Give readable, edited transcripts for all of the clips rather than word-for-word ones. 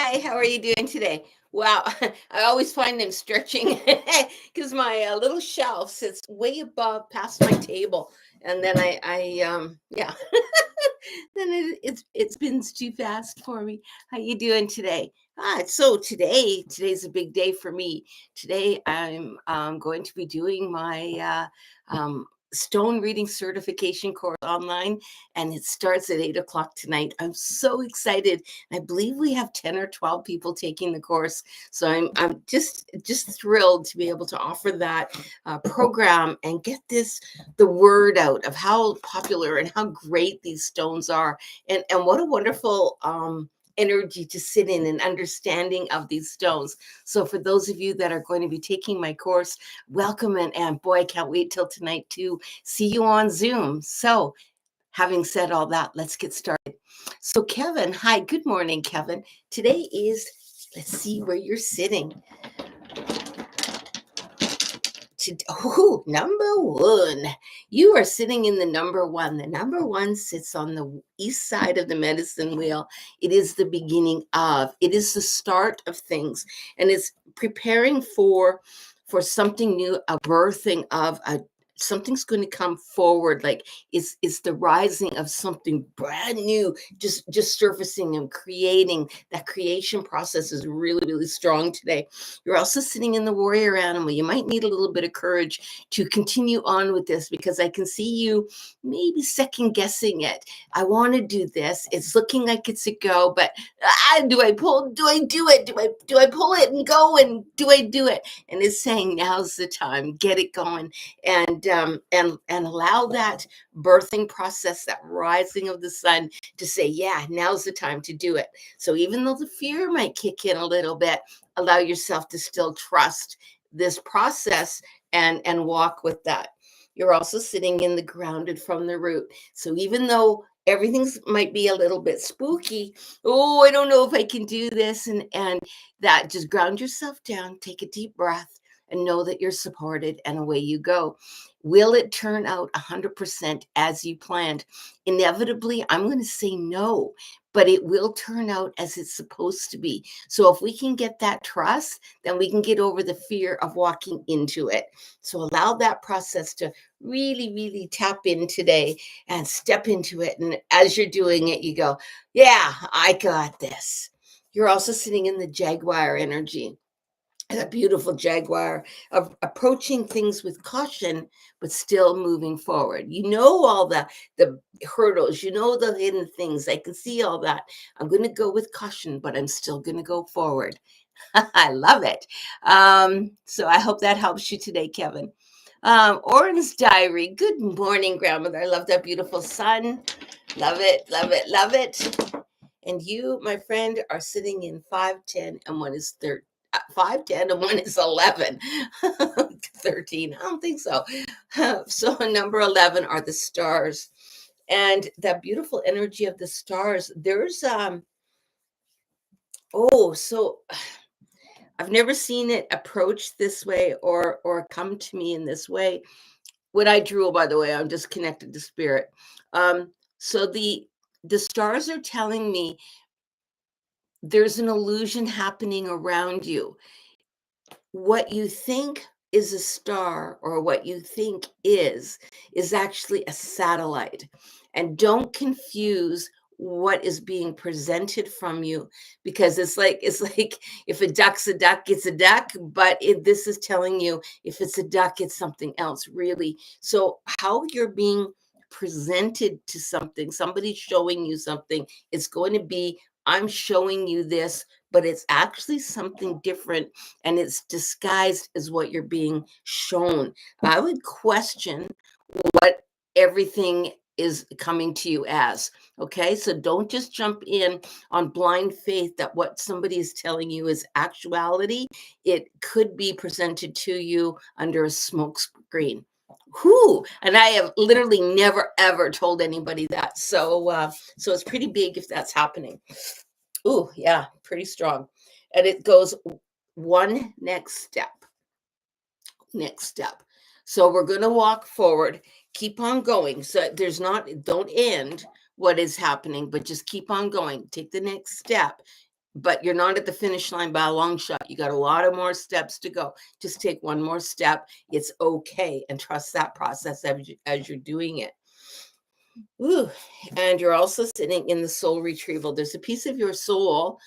Hi, how are you doing today? Wow, I always find them stretching because my little shelf sits way above past my table, and then yeah, then it spins too fast for me. How you doing today? So today's a big day for me. Today I'm going to be doing my stone reading certification course online, and it starts at 8 o'clock tonight. I'm so excited. I believe we have 10 or 12 people taking the course. So I'm just thrilled to be able to offer that program and get the word out of how popular and how great these stones are, and what a wonderful energy to sit in and understanding of these stones. So for those of you that are going to be taking my course, welcome, and boy, I can't wait till tonight to see you on Zoom. So having said all that, let's get started. So Kevin, hi, good morning, Kevin. Today is, let's see where you're sitting. Number one. You are sitting in the number one. The number one sits on the east side of the medicine wheel. It is the beginning of, it is the start of things, and it's preparing for something new, a birthing of a something's going to come forward, like it's the rising of something brand new, just surfacing and creating. That creation process is really, really strong today. You're also sitting in the warrior animal. You might need a little bit of courage to continue on with this, because I can see you maybe second guessing it. I want to do this. It's looking like it's a go, but do I pull? Do I do it? Do I pull it and go? And do I do it? And it's saying now's the time. Get it going, and allow that birthing process, that rising of the sun, to say, yeah, now's the time to do it. So even though the fear might kick in a little bit, allow yourself to still trust this process and walk with that. You're also sitting in the grounded from the root. So even though everything's might be a little bit spooky, oh, I don't know if I can do this, and that, just ground yourself down, take a deep breath, and know that you're supported, and away you go. Will it turn out 100% as you planned? Inevitably, I'm going to say no, but it will turn out as it's supposed to be. So if we can get that trust, then we can get over the fear of walking into it. So allow that process to really, really tap in today and step into it. And as you're doing it, you go, yeah, I got this. You're also sitting in the Jaguar energy, a beautiful jaguar, of approaching things with caution but still moving forward. You know all the hurdles, you know the hidden things. I can see all that. I'm going to go with caution, but I'm still going to go forward. I love it. So I hope that helps you today, Kevin. Orange Diary, good morning, grandmother. I love that beautiful sun. Love it, love it, love it. And you, my friend, are sitting in 510, and one is 13. 510 and one is 11. 13, I don't think so. So number 11 are the stars, and that beautiful energy of the stars. There's oh, so I've never seen it approached this way, or come to me in this way. When I drool, by the way, I'm just connected to spirit. So the stars are telling me there's an illusion happening around you. What you think is a star, or what you think is actually a satellite. And don't confuse what is being presented from you, because it's like if a duck's a duck, it's a duck, but this is telling you if it's a duck, it's something else, really. So how you're being presented to something, somebody's showing you something, it's going to be, I'm showing you this, but it's actually something different, and it's disguised as what you're being shown. I would question what everything is coming to you as. Okay, so don't just jump in on blind faith that what somebody is telling you is actuality. It could be presented to you under a smoke screen. Whoo! And I have literally never ever told anybody that. So it's pretty big if that's happening. Ooh, yeah, pretty strong. And it goes one next step. So we're going to walk forward, keep on going. So don't end what is happening, but just keep on going. Take the next step. but you're not at the finish line by a long shot. You got a lot of more steps to go. Just take one more step. It's okay, and trust that process as you're doing it. Ooh, and you're also sitting in the soul retrieval. There's a piece of your soul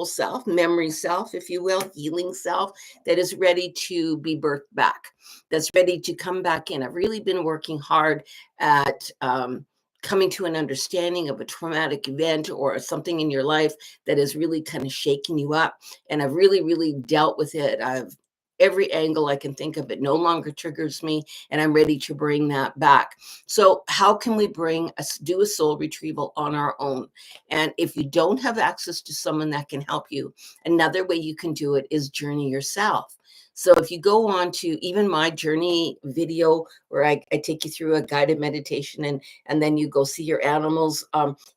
self, memory self, if you will, healing self, that is ready to be birthed back, that's ready to come back in. I've really been working hard at coming to an understanding of a traumatic event or something in your life that has really kind of shaken you up. And I've really, really dealt with it. I've every angle I can think of. It no longer triggers me, and I'm ready to bring that back. So how can we do a soul retrieval on our own? And if you don't have access to someone that can help you, another way you can do it is journey yourself. So if you go on to even my journey video, where I take you through a guided meditation, and then you go see your animals,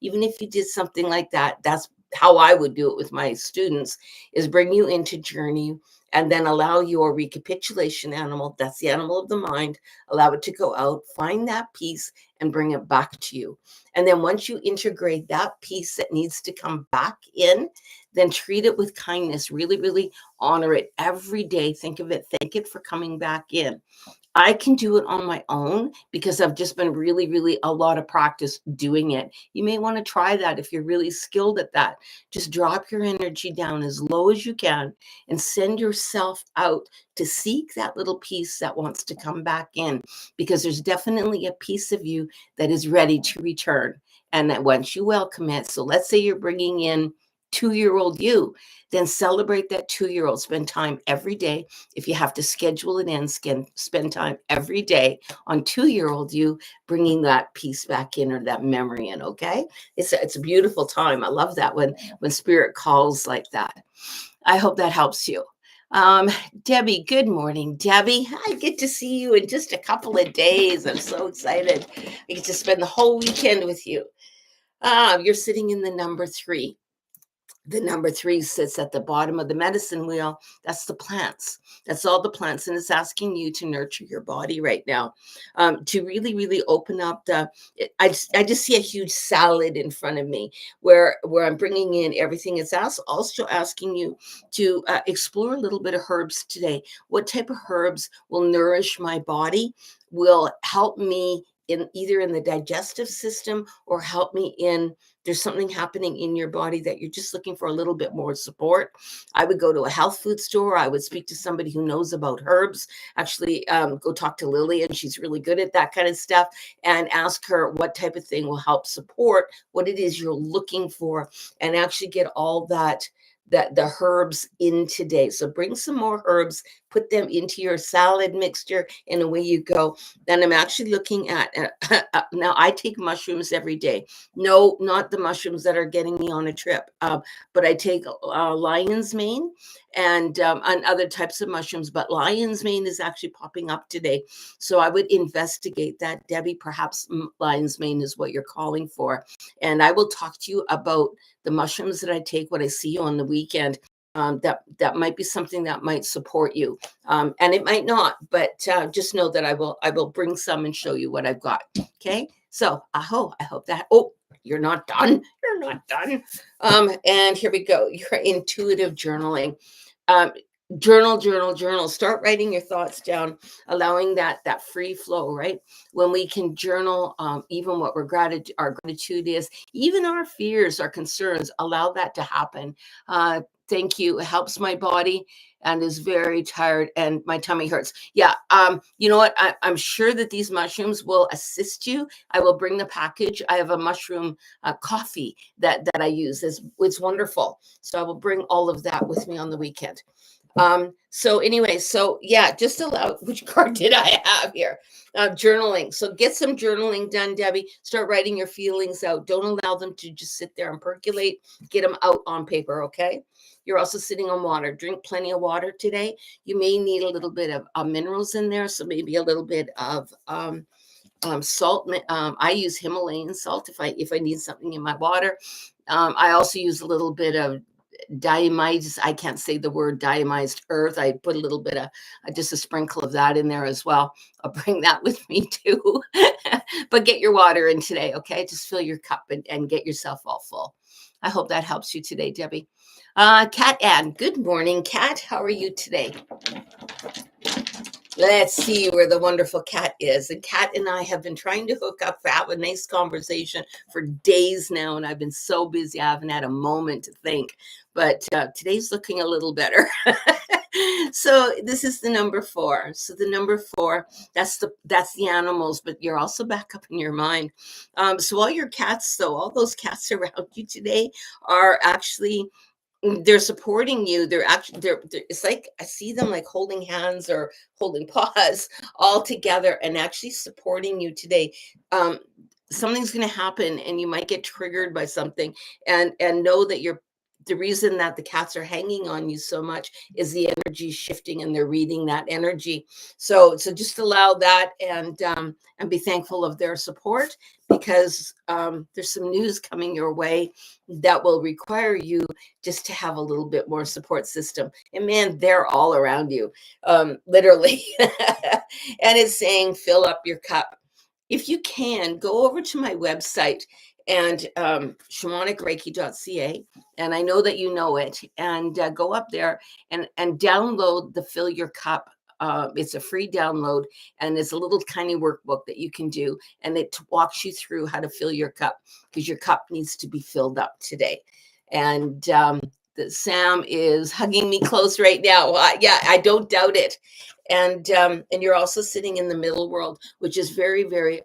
even if you did something like that, that's how I would do it with my students, is bring you into journey and then allow your recapitulation animal, that's the animal of the mind, allow it to go out, find that piece and bring it back to you. And then once you integrate that piece that needs to come back in, then treat it with kindness. Really, really honor it every day. Think of it, thank it for coming back in. I can do it on my own because I've just been really, really a lot of practice doing it. You may want to try that if you're really skilled at that. Just drop your energy down as low as you can and send yourself out to seek that little piece that wants to come back in, because there's definitely a piece of you that is ready to return. And that once you welcome it, so let's say you're bringing in 2-year-old you, then celebrate that 2-year-old. Spend time every day. If you have to schedule it in, spend time every day on 2-year-old you, bringing that piece back in or that memory in. Okay, it's a beautiful time. I love that when spirit calls like that. I hope that helps you. Debbie, good morning, Debbie. I get to see you in just a couple of days. I'm so excited. I get to spend the whole weekend with you. You're sitting in the number 3. The number 3 sits at the bottom of the medicine wheel. That's the plants. That's all the plants. And it's asking you to nurture your body right now, to really, really open up I just see a huge salad in front of me where I'm bringing in everything. It's also asking you to explore a little bit of herbs today. What type of herbs will nourish my body, will help me in either in the digestive system or help me in, there's something happening in your body that you're just looking for a little bit more support. I would go to a health food store. I would speak to somebody who knows about herbs. Actually, go talk to Lillian. She's really good at that kind of stuff, and ask her what type of thing will help support what it is you're looking for, and actually get all that the herbs in today. So bring some more herbs, put them into your salad mixture, and away you go. Then I'm actually looking at now I take mushrooms every day. No, not the mushrooms that are getting me on a trip, but I take lion's mane and other types of mushrooms. But lion's mane is actually popping up today, so I would investigate that, Debbie. Perhaps lion's mane is what you're calling for, and I will talk to you about the mushrooms that I take when I see you on the weekend. That might be something that might support you, and it might not. But just know that I will bring some and show you what I've got. Okay, so I hope that. Oh, you're not done. You're not done. And here we go. Your intuitive journaling. Um, journal. Start writing your thoughts down, allowing that free flow. Right when we can journal, even what our gratitude is, even our fears, our concerns, allow that to happen. Thank you. It helps my body and is very tired and my tummy hurts. Yeah. You know what? I'm sure that these mushrooms will assist you. I will bring the package. I have a mushroom coffee that I use. It's wonderful. So I will bring all of that with me on the weekend. So anyway, so yeah, just allow, which card did I have here? Journaling. So get some journaling done, Debbie. Start writing your feelings out. Don't allow them to just sit there and percolate. Get them out on paper. Okay. You're also sitting on water. Drink plenty of water today. You may need a little bit of minerals in there. So maybe a little bit of, salt. I use Himalayan salt if I need something in my water. I also use a little bit of diamized, I can't say the word diamized earth. I put a little bit of just a sprinkle of that in there as well. I'll bring that with me too. But get your water in today, okay? Just fill your cup and get yourself all full. I hope that helps you today, Debbie. Kat Ann, good morning, Kat. How are you today? Let's see where the wonderful Kat is. And Kat and I have been trying to hook up, have a nice conversation for days now, and I've been so busy I haven't had a moment to think. But today's looking a little better. So this is the number 4. So the number 4, that's the animals, but you're also back up in your mind. So all your cats, though, all those cats around you today are actually, they're supporting you. They're actually, it's like I see them like holding hands or holding paws all together and actually supporting you today. um Something's going to happen and you might get triggered by something, and know that you're, the reason that the cats are hanging on you so much is the energy shifting and they're reading that energy. So just allow that, and be thankful of their support, because there's some news coming your way that will require you just to have a little bit more support system. And man, they're all around you, literally. And it's saying, fill up your cup. If you can, go over to my website and shamanicreiki.ca. And I know that you know it. And go up there and download the Fill Your Cup. It's a free download, and it's a little tiny workbook that you can do. And it walks you through how to fill your cup, because your cup needs to be filled up today. And Sam is hugging me close right now. Yeah, I don't doubt it. And you're also sitting in the middle world, which is very, very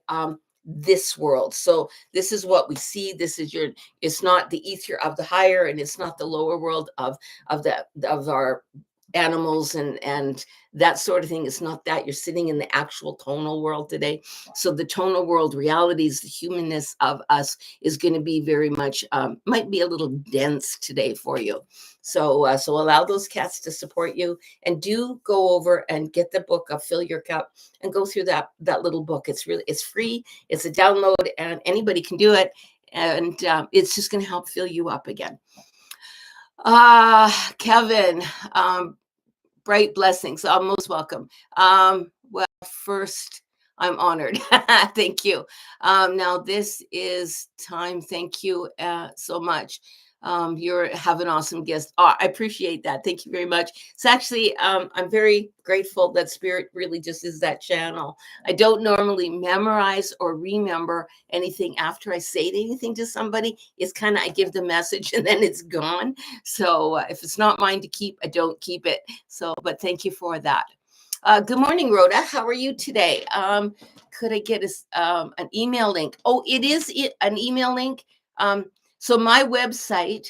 this world. So this is what we see. This is your, it's not the ether of the higher, and it's not the lower world of our animals and that sort of thing. It's not that. You're sitting in the actual tonal world today. So the tonal world realities, the humanness of us is going to be very much, might be a little dense today for you. So allow those cats to support you, and do go over and get the book of Fill Your Cup and go through that little book. It's free. It's a download, and anybody can do it. And it's just going to help fill you up again. Kevin, bright blessings. Most welcome. Well, first, I'm honored. Thank you. Now, this is time. Thank you so much. You have an awesome guest. Oh, I appreciate that. Thank you very much. It's actually, I'm very grateful that Spirit really just is that channel. I don't normally memorize or remember anything after I say anything to somebody. It's kind of, I give the message and then it's gone. So if it's not mine to keep, I don't keep it. So, but thank you for that. Good morning, Rhoda. How are you today? Could I get an email link? Oh, it is an email link. So my website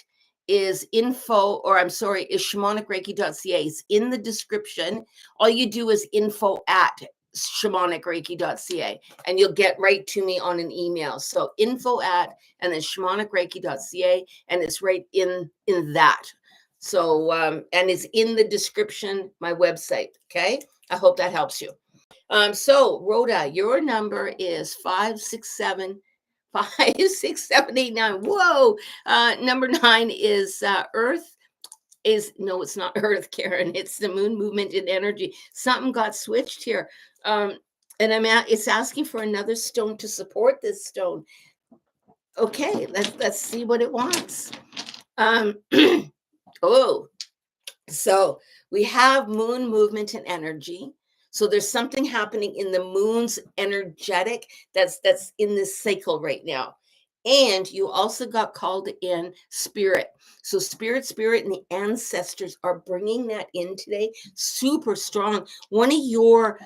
is is shamanicreiki.ca. It's in the description. All you do is info@shamanicreiki.ca, and you'll get right to me on an email. So info@ and then shamanicreiki.ca, and it's right in that. So, and it's in the description, my website. Okay. I hope that helps you. So Rhoda, your number is 567-56789. Whoa. Number 9 is Earth. No, it's not Earth, Karen. It's the moon movement and energy. Something got switched here. And it's asking for another stone to support this stone. Okay, let's see what it wants. Oh, so we have moon movement and energy. So there's something happening in the moon's energetic that's in this cycle right now. And you also got called in spirit. So spirit, and the ancestors are bringing that in today. Super strong. One of your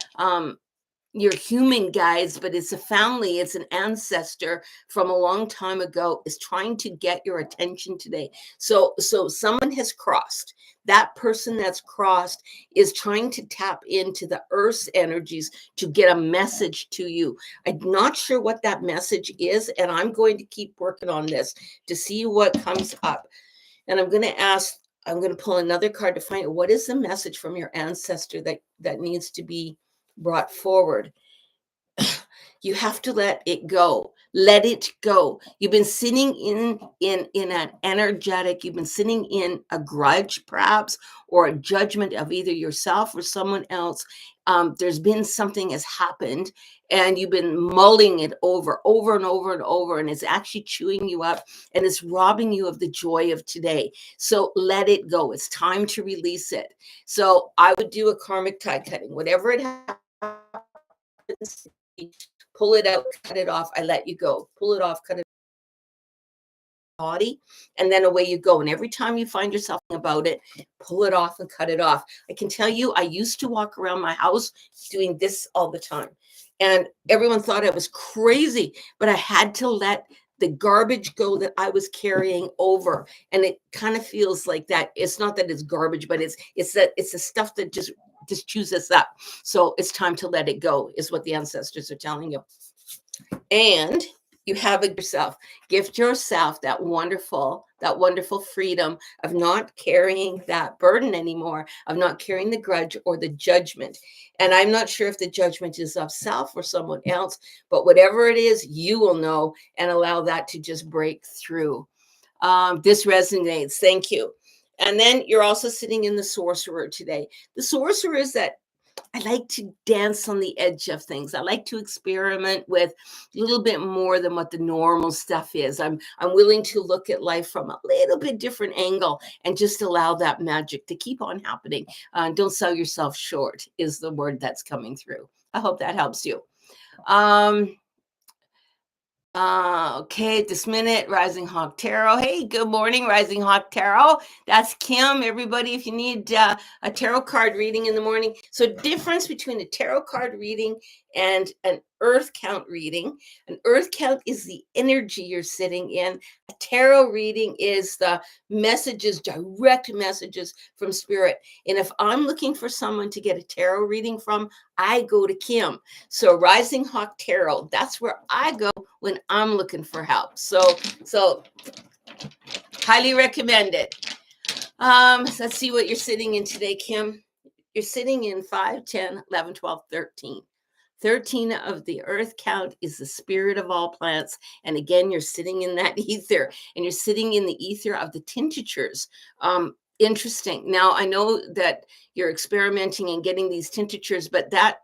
human guides, but it's a family, it's an ancestor from a long time ago, is trying to get your attention today. So someone has crossed. That person that's crossed is trying to tap into the Earth's energies to get a message to you. I'm not sure what that message is, and I'm going to keep working on this to see what comes up. And I'm going to pull another card to find out what is the message from your ancestor that needs to be brought forward. You have to let it go. Let it go. You've been sitting in an energetic, you've been sitting in a grudge perhaps, or a judgment of either yourself or someone else. There's been something has happened, and you've been mulling it over and over and over, and it's actually chewing you up, and it's robbing you of the joy of today. So let it go. It's time to release it. So I would do a karmic tie cutting, whatever it happens, pull it out, cut it off. I let you go. Pull it off, cut it body, and then away you go. And every time you find yourself about it, pull it off and cut it off. I can tell you, I used to walk around my house doing this all the time, and everyone thought I was crazy, but I had to let the garbage go that I was carrying over. And it kind of feels like that. It's not that it's garbage, but it's the stuff that just chews us up. So it's time to let it go, is what the ancestors are telling you. And you have it yourself. Gift yourself that wonderful freedom of not carrying that burden anymore, of not carrying the grudge or the judgment. And I'm not sure if the judgment is of self or someone else, but whatever it is, you will know, and allow that to just break through. This resonates. Thank you. And then you're also sitting in the sorcerer today. The sorcerer is that I like to dance on the edge of things. I like to experiment with a little bit more than what the normal stuff is. I'm willing to look at life from a little bit different angle, and just allow that magic to keep on happening. Don't sell yourself short is the word that's coming through. I hope that helps you. Okay, this minute, Rising Hawk Tarot. Hey, good morning, Rising Hawk Tarot. That's Kim. Everybody, if you need a tarot card reading in the morning. So difference between a tarot card reading and an earth count reading. An earth count is the energy you're sitting in. A tarot reading is the messages, direct messages from spirit. And if I'm looking for someone to get a tarot reading from, I go to Kim. So Rising Hawk Tarot, that's where I go when I'm looking for help. So highly recommend it. Let's see what you're sitting in today, Kim. You're sitting in 5, 10, 11, 12, 13. 13 of the earth count is the spirit of all plants. And again, you're sitting in that ether, and you're sitting in the ether of the tinctures. Interesting. Now, I know that you're experimenting and getting these tinctures, but that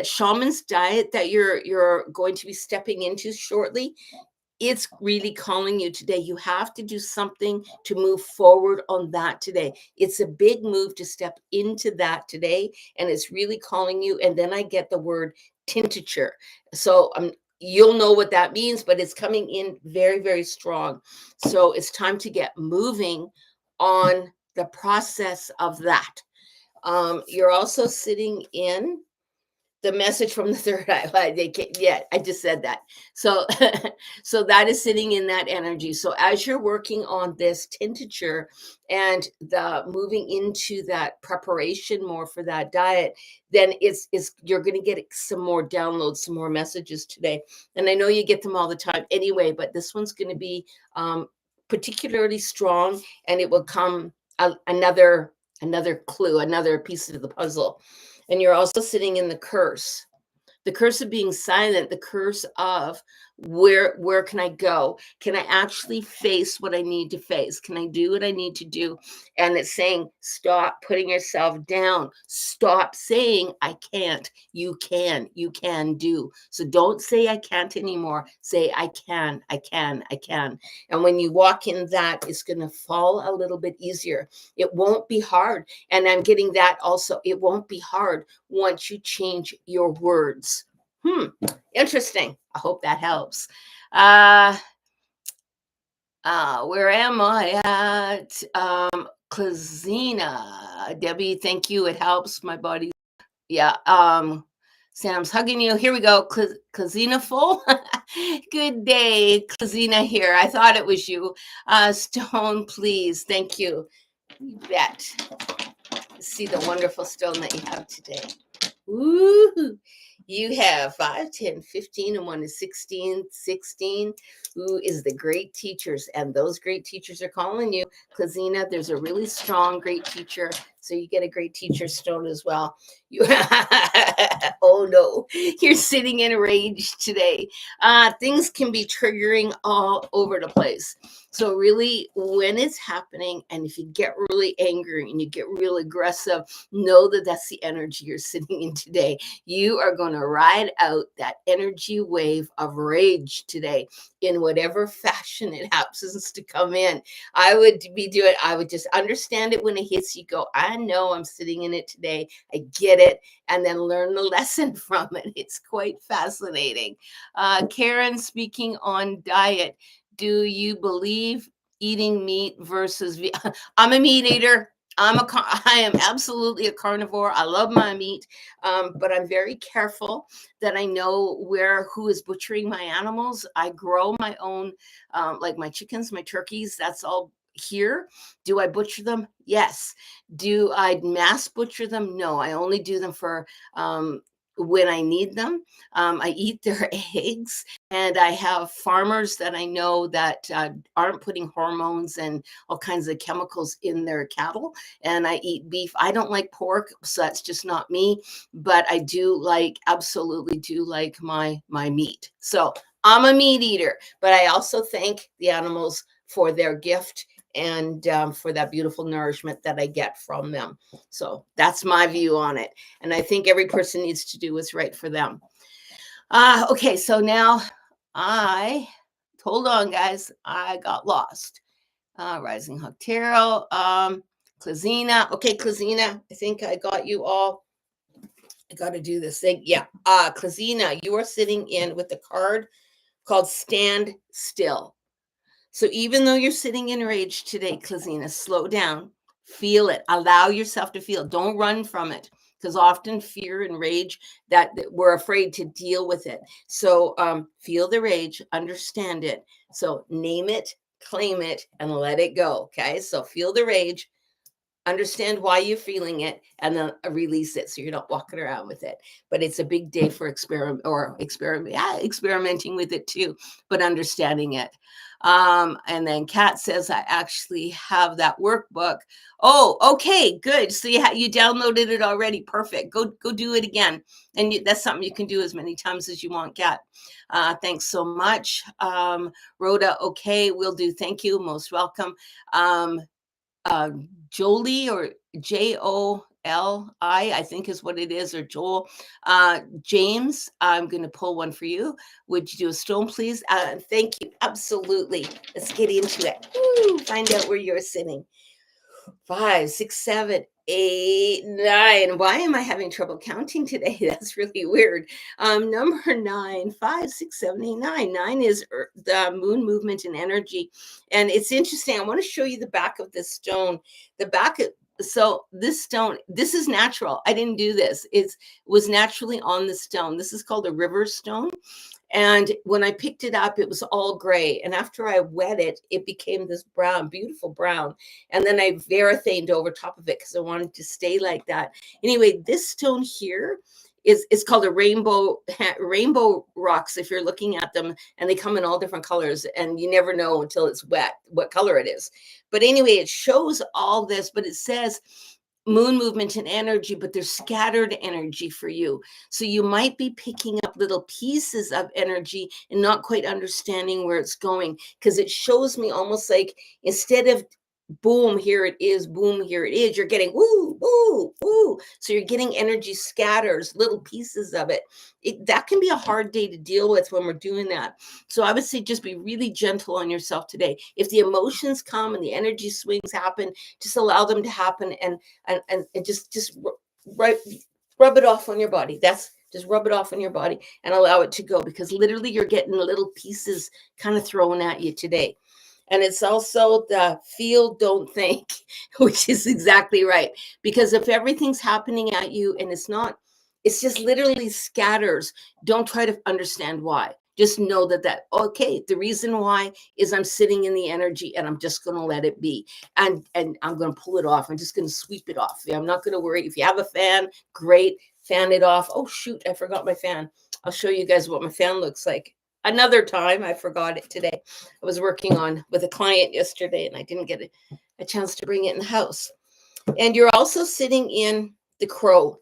shaman's diet that you're going to be stepping into shortly, it's really calling you today. You have to do something to move forward on that today. It's a big move to step into that today, and it's really calling you. And then I get the word tincture. So you'll know what that means, but it's coming in very, very strong. So it's time to get moving on the process of that. You're also sitting in the message from the third eye. Yeah, I just said that. So so that is sitting in that energy. So as you're working on this tincture and the moving into that preparation more for that diet, then it's you're going to get some more downloads, some more messages today. And I know you get them all the time anyway, but this one's going to be particularly strong, and it will come another clue, another piece of the puzzle. And you're also sitting in the curse of being silent, the curse of where can I go? Can I actually face what I need to face? Can I do what I need to do? And it's saying, stop putting yourself down. Stop saying, I can't. You can do. So don't say I can't anymore. Say, I can. And when you walk in that, it's going to fall a little bit easier. It won't be hard. And I'm getting that also. It won't be hard once you change your words. Interesting. I hope that helps. Where am I at? Klazina. Debbie, thank you. It helps my body. Yeah. Sam's hugging you. Here we go. Klazina full. Good day. Klazina here. I thought it was you. Stone, please. Thank you. You bet. See the wonderful stone that you have today. Woo! You have 5, 10, 15, and one is 16, 16. Who is the great teachers? And those great teachers are calling you. Klazina, there's a really strong, great teacher. So you get a great teacher stone as well. You, oh no, you're sitting in a rage today. Things can be triggering all over the place. So really, when it's happening, and if you get really angry and you get real aggressive, know that that's the energy you're sitting in today. You are going to ride out that energy wave of rage today in whatever fashion it happens to come in. I would just understand it when it hits you. Go, I know I'm sitting in it today. I get it. And then learn the lesson from it. It's quite fascinating. Karen, speaking on diet, do you believe eating meat versus I'm a meat eater. I am absolutely a carnivore. I love my meat, but I'm very careful that I know who is butchering my animals. I grow my own, like my chickens, my turkeys. That's all here. Do I butcher them? Yes. Do I mass butcher them? No. I only do them for when I need them. I eat their eggs, and I have farmers that I know that aren't putting hormones and all kinds of chemicals in their cattle. And I eat beef. I don't like pork, so that's just not me. But I absolutely do like my meat. So I'm a meat eater, but I also thank the animals for their gift and for that beautiful nourishment that I get from them. So that's my view on it. And I think every person needs to do what's right for them. Okay, so now hold on, guys. I got lost. Rising Hawk Tarot, Klazina. Okay, Klazina, I think I got you all. I got to do this thing. Yeah. Klazina, you are sitting in with a card called Stand Still. So even though you're sitting in rage today, Klazina, slow down, feel it, allow yourself to feel. Don't run from it, because often fear and rage that we're afraid to deal with it. So feel the rage, understand it. So name it, claim it, and let it go. Okay. So feel the rage, understand why you're feeling it, and then release it so you're not walking around with it. But it's a big day for experimenting with it too, but understanding it. And then Kat says, I actually have that workbook. Oh, okay, good. So you downloaded it already. Perfect. Go do it again. And that's something you can do as many times as you want, Kat. Thanks so much. Rhoda, okay, will do. Thank you. Most welcome. Jolie, or Joli, I think is what it is, or Joel. James, I'm going to pull one for you. Would you do a stone, please? Thank you. Absolutely. Let's get into it. Woo, find out where you're sitting. 5, 6, 7, 8, 9. Why am I having trouble counting today? That's really weird. Number 9, 5, 6, 7, 8, 9. 9 is the moon movement and energy. And it's interesting. I want to show you the back of this stone. So this stone, this is natural. I didn't do this. It was naturally on the stone. This is called a river stone. And when I picked it up, it was all gray. And after I wet it, it became this brown, beautiful brown. And then I varathaned over top of it because I wanted to stay like that. Anyway, this stone here is called a rainbow rocks, if you're looking at them, and they come in all different colors, and you never know until it's wet what color it is. But anyway, it shows all this, but it says moon movement and energy, but there's scattered energy for you. So you might be picking up little pieces of energy and not quite understanding where it's going, because it shows me almost like instead of boom, here it is, boom, here it is, you're getting woo, woo, woo. So you're getting energy scatters, little pieces of it. That can be a hard day to deal with when we're doing that. So I would say just be really gentle on yourself today. If the emotions come and the energy swings happen, just allow them to happen, and just rub it off on your body. Just rub it off on your body and allow it to go, because literally you're getting little pieces kind of thrown at you today. And it's also the feel, don't think, which is exactly right. Because if everything's happening at you and it's just literally scatters, don't try to understand why. Just know okay, the reason why is I'm sitting in the energy, and I'm just going to let it be. And I'm going to pull it off. I'm just going to sweep it off. I'm not going to worry. If you have a fan, great. fan it off. Oh, shoot, I forgot my fan. I'll show you guys what my fan looks like another time. I forgot it today. I was working on with a client yesterday and I didn't get a chance to bring it in the house. And you're also sitting in the crow.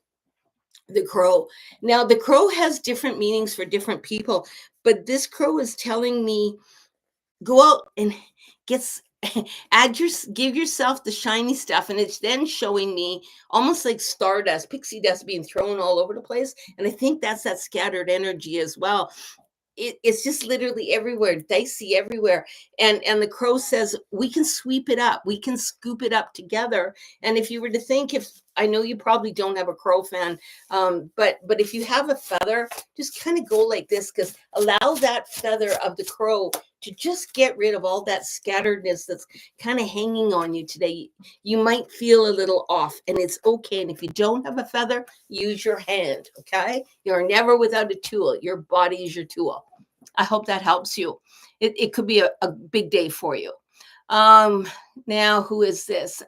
The crow. Now, the crow has different meanings for different people, but this crow is telling me go out and get give yourself the shiny stuff, and it's then showing me almost like stardust, pixie dust being thrown all over the place, and I think that's that scattered energy as well. It's just literally everywhere, dicey everywhere. And the crow says we can sweep it up, we can scoop it up together. And if you were to think, if I know you probably don't have a crow fan, but if you have a feather, just kind of go like this, because allow that feather of the crow to just get rid of all that scatteredness that's kind of hanging on you today. You might feel a little off, and it's okay. And if you don't have a feather, use your hand, okay? You're never without a tool. Your body is your tool. I hope that helps you. It could be a big day for you. Now, who is this?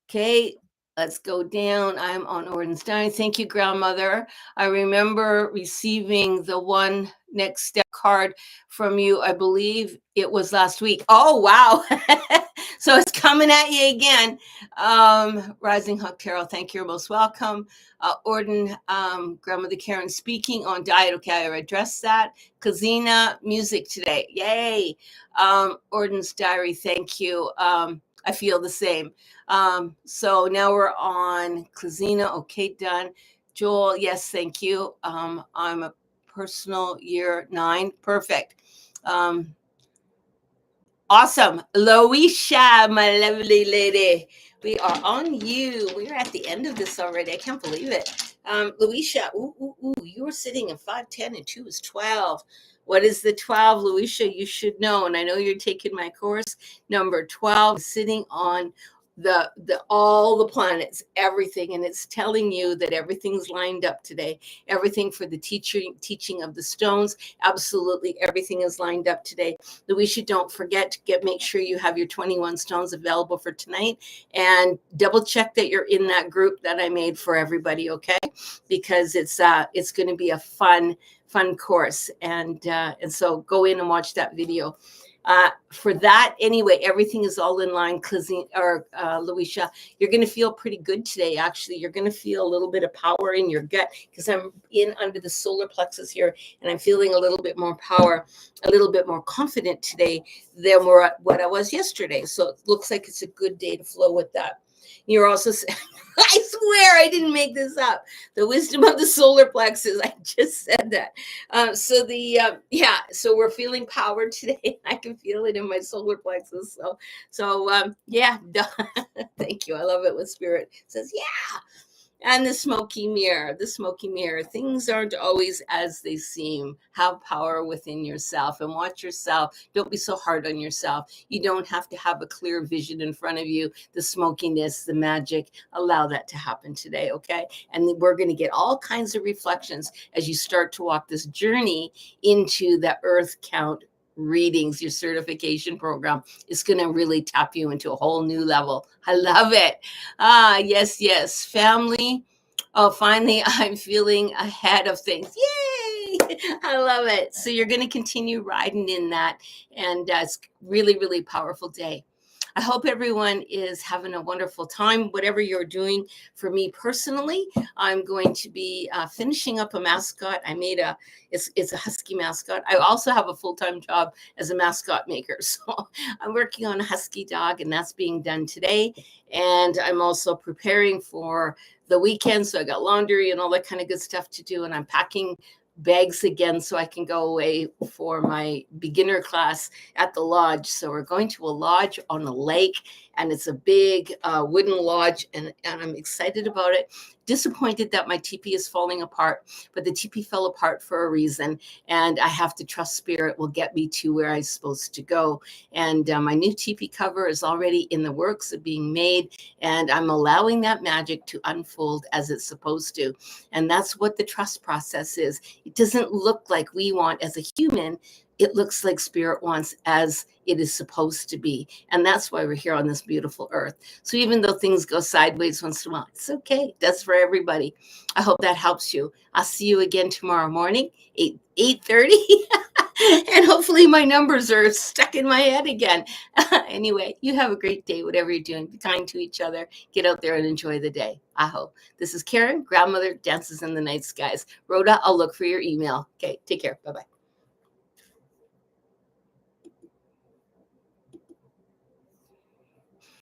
Okay, let's go down. I'm on Orden's Diary. Thank you, grandmother. I remember receiving the one next step card from you. I believe it was last week. Oh, wow. So it's coming at you again. Rising Hawk Carol, thank you. You're most welcome. Orden, grandmother Karen speaking on diet. Okay, I addressed that. Kazina, music today. Yay. Orden's Diary, thank you. I feel the same. So now we're on Klazina. Okay, done. Joel, yes, thank you. I'm a personal year 9. Perfect. Awesome. Loisha, my lovely lady. We are on you. We're at the end of this already. I can't believe it. Luisha, you were sitting in 5, 10, and 2 is 12. What is the 12, Luisha? You should know. And I know you're taking my course. Number 12 is sitting on the all the planets, everything, and it's telling you that everything's lined up today. Everything for the teaching of the stones. Absolutely everything is lined up today. Luisha, don't forget to make sure you have your 21 stones available for tonight, and double check that you're in that group that I made for everybody, okay? Because it's going to be a fun course, and so go in and watch that video. For that, anyway, everything is all in line. Luisha, you're going to feel pretty good today. Actually, you're going to feel a little bit of power in your gut, because I'm in under the solar plexus here, and I'm feeling a little bit more power, a little bit more confident today than what I was yesterday. So it looks like it's a good day to flow with that. You're also, I swear I didn't make this up. The wisdom of the solar plexus. I just said that. So we're feeling power today. I can feel it in my solar plexus. Yeah. Thank you. I love it when Spirit says, yeah. And the smoky mirror, things aren't always as they seem. Have power within yourself and watch yourself. Don't be so hard on yourself. You don't have to have a clear vision in front of you. The smokiness, the magic, allow that to happen today, okay? And we're going to get all kinds of reflections as you start to walk this journey into the Earth Count readings. Your certification program is going to really tap you into a whole new level. I love it. Yes, family. Oh, finally, I'm feeling ahead of things. Yay! I love it. So you're going to continue riding in that, and it's really, really powerful day. I hope everyone is having a wonderful time, whatever you're doing. For me personally, I'm going to be finishing up a mascot. I made it's a husky mascot. I also have a full-time job as a mascot maker. So I'm working on a husky dog, and that's being done today. And I'm also preparing for the weekend. So I got laundry and all that kind of good stuff to do. And I'm packing bags again so I can go away for my beginner class at the lodge. So we're going to a lodge on a lake, and it's a big wooden lodge, and I'm excited about it. Disappointed that my teepee is falling apart, but the teepee fell apart for a reason, and I have to trust Spirit will get me to where I'm supposed to go. And my new teepee cover is already in the works of being made, and I'm allowing that magic to unfold as it's supposed to. And that's what the trust process is. It doesn't look like we want as a human it looks like spirit wants as it is supposed to be. And that's why we're here on this beautiful earth. So even though things go sideways once in a while, it's okay. That's for everybody. I hope that helps you. I'll see you again tomorrow morning, 8:30. And hopefully my numbers are stuck in my head again. Anyway, you have a great day, whatever you're doing. Be kind to each other. Get out there and enjoy the day. I hope. This is Karen, grandmother dances in the night skies. Rhoda, I'll look for your email. Okay, take care. Bye-bye.